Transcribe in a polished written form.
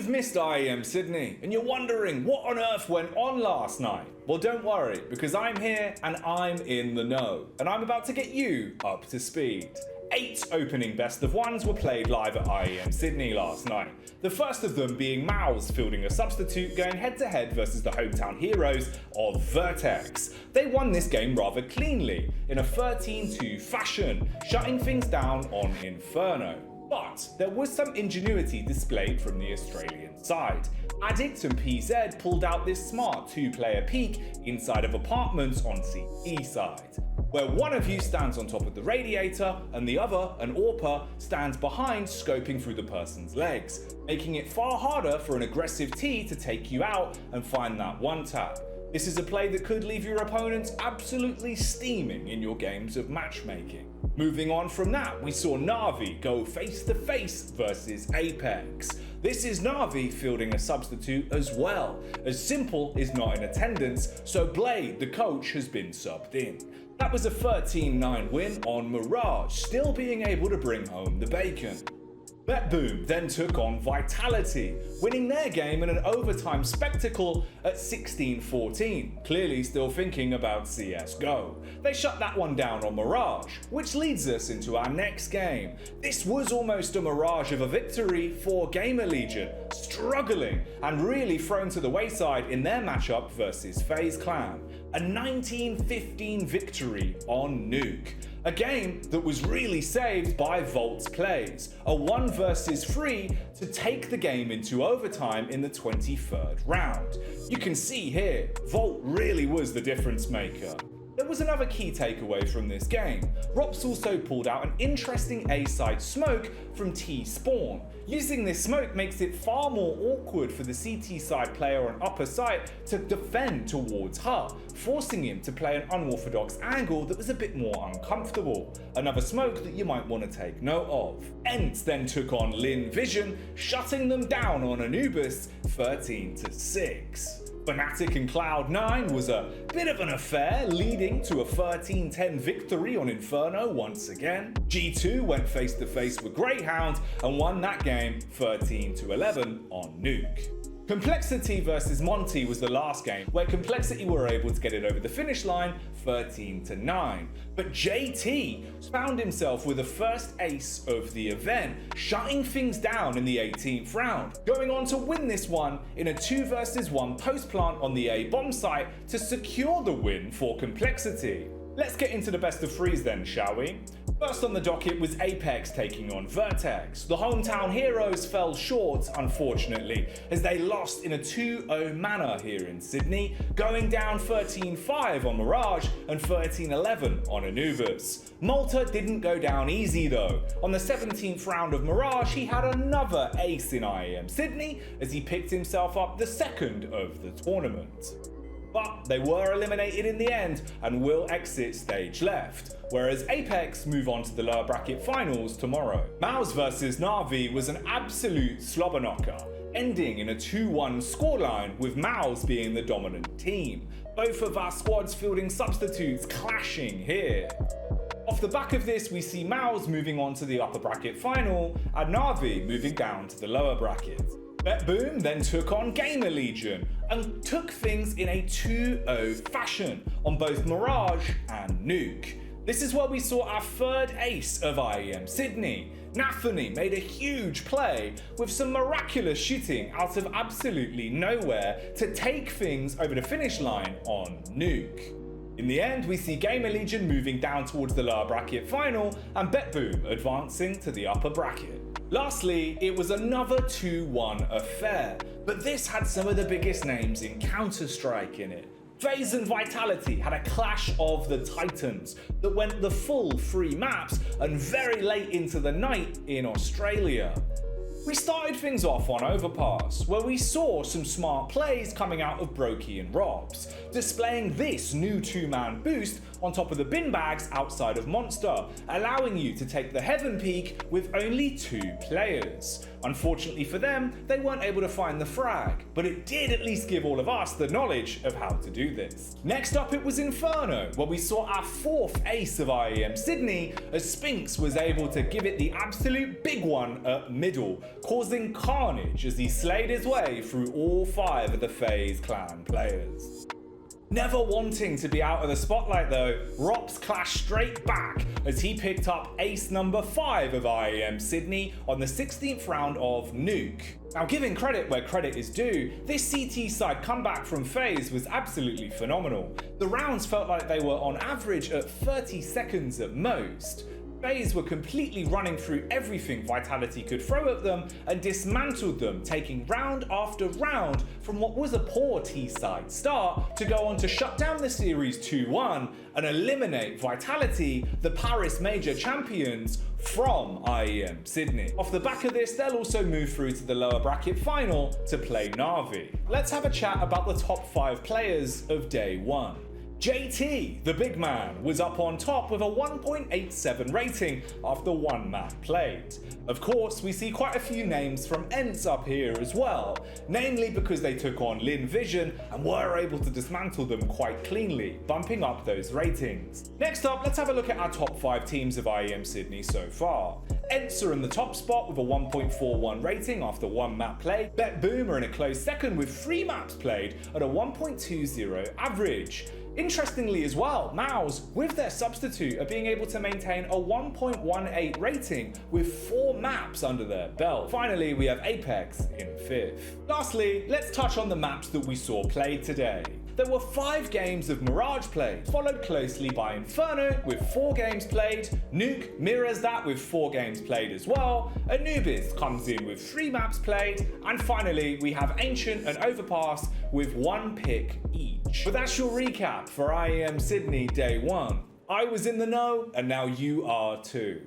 You've missed IEM Sydney, and you're wondering what on earth went on last night. Well, don't worry, because I'm here and I'm in the know, and I'm about to get you up to speed. 8 opening best of ones were played live at IEM Sydney last night. The first of them being MOUZ fielding a substitute going head to head versus the hometown heroes of VERTEX. They won this game rather cleanly, in a 13-2 fashion, shutting things down on Inferno. But there was some ingenuity displayed from the Australian side. Addict and PZ pulled out this smart 2-player peek inside of apartments on CE side, where one of you stands on top of the Radiator and the other, an AWPer, stands behind scoping through the person's legs, making it far harder for an aggressive T to take you out and find that one tap. This is a play that could leave your opponents absolutely steaming in your games of matchmaking. Moving on from that, we saw NAVI go face to face versus APEKS. This is NAVI fielding a substitute as well, as Simple is not in attendance, so Blade, the coach, has been subbed in. That was a 13-9 win on Mirage, still being able to bring home the bacon. BETBOOM then took on Vitality, winning their game in an overtime spectacle at 16-14, clearly still thinking about CSGO. They shut that one down on Mirage, which leads us into our next game. This was almost a mirage of a victory for Gamer Legion, struggling and really thrown to the wayside in their matchup versus FAZE Clan. A 19-15 victory on Nuke. A game that was really saved by Volt's plays, a 1 versus 3 to take the game into overtime in the 23rd round. You can see here, Volt really was the difference maker. There was another key takeaway from this game. Ropz also pulled out an interesting A-side smoke from T-Spawn. Using this smoke makes it far more awkward for the CT side player on upper site to defend towards her, forcing him to play an unorthodox angle that was a bit more uncomfortable. Another smoke that you might want to take note of. ENCE then took on LYNN Vision, shutting them down on Anubis 13-6. FNATIC and Cloud9 was a bit of an affair, leading to a 13-10 victory on Inferno once again. G2 went face to face with GRAYHOUND and won that game 13-11 on Nuke. Complexity versus MONTE was the last game, where Complexity were able to get it over the finish line 13-9. But JT found himself with the first ace of the event, shutting things down in the 18th round, going on to win this one in a 2 versus 1 post plant on the A bomb site to secure the win for Complexity. Let's get into the best of 3s then, shall we? First on the docket was APEKS taking on VERTEX. The hometown heroes fell short, unfortunately, as they lost in a 2-0 manner here in Sydney, going down 13-5 on Mirage and 13-11 on Anubis. MALTA didn't go down easy though. On the 17th round of Mirage, he had another ace in IEM Sydney as he picked himself up the second of the tournament. But they were eliminated in the end and will exit stage left, whereas APEKS move on to the lower bracket finals tomorrow. MOUZ versus NAVI was an absolute slobber knocker, ending in a 2-1 scoreline with MOUZ being the dominant team. Both of our squads fielding substitutes clashing here. Off the back of this, we see MOUZ moving on to the upper bracket final and NAVI moving down to the lower bracket. BETBOOM then took on Gamer Legion and took things in a 2-0 fashion on both Mirage and Nuke. This is where we saw our third ace of IEM Sydney. NAFANY made a huge play with some miraculous shooting out of absolutely nowhere to take things over the finish line on Nuke. In the end, we see Gamer Legion moving down towards the lower bracket final and BETBOOM advancing to the upper bracket. Lastly, it was another 2-1 affair, but this had some of the biggest names in Counter-Strike in it. FAZE and Vitality had a clash of the titans that went the full 3 maps and very late into the night in Australia. We started things off on Overpass, where we saw some smart plays coming out of Brokey and Ropz, displaying this new 2-man boost on top of the bin bags outside of Monster, allowing you to take the Heaven Peak with only 2 players. Unfortunately for them, they weren't able to find the frag, but it did at least give all of us the knowledge of how to do this. Next up it was Inferno, where we saw our 4th ace of IEM Sydney, as SPINX was able to give it the absolute big one at middle, causing carnage as he slayed his way through all 5 of the FAZE clan players. Never wanting to be out of the spotlight though, Ropz clashed straight back as he picked up ace number 5 of IEM Sydney on the 16th round of Nuke. Now, giving credit where credit is due, this CT side comeback from FAZE was absolutely phenomenal. The rounds felt like they were on average at 30 seconds at most. FAZE were completely running through everything Vitality could throw at them and dismantled them, taking round after round from what was a poor T-side start to go on to shut down the series 2-1 and eliminate Vitality, the Paris Major champions, from IEM Sydney. Off the back of this, they'll also move through to the lower bracket final to play NAVI. Let's have a chat about the top 5 players of day 1. JT, the big man, was up on top with a 1.87 rating after 1 map played. Of course, we see quite a few names from ENCE up here as well, namely because they took on LYNN Vision and were able to dismantle them quite cleanly, bumping up those ratings. Next up, let's have a look at our top 5 teams of IEM Sydney so far. ENCE are in the top spot with a 1.41 rating after 1 map played. BETBOOM are in a close second with 3 maps played at a 1.20 average. Interestingly as well, MOUZ, with their substitute, are being able to maintain a 1.18 rating with 4 maps under their belt. Finally, we have APEKS in 5th. Lastly, let's touch on the maps that we saw played today. There were 5 games of Mirage played, followed closely by Inferno with 4 games played, Nuke mirrors that with 4 games played as well, Anubis comes in with 3 maps played, and finally we have Ancient and Overpass with 1 pick each. But that's your recap for IEM Sydney Day 1. I was in the know, and now you are too.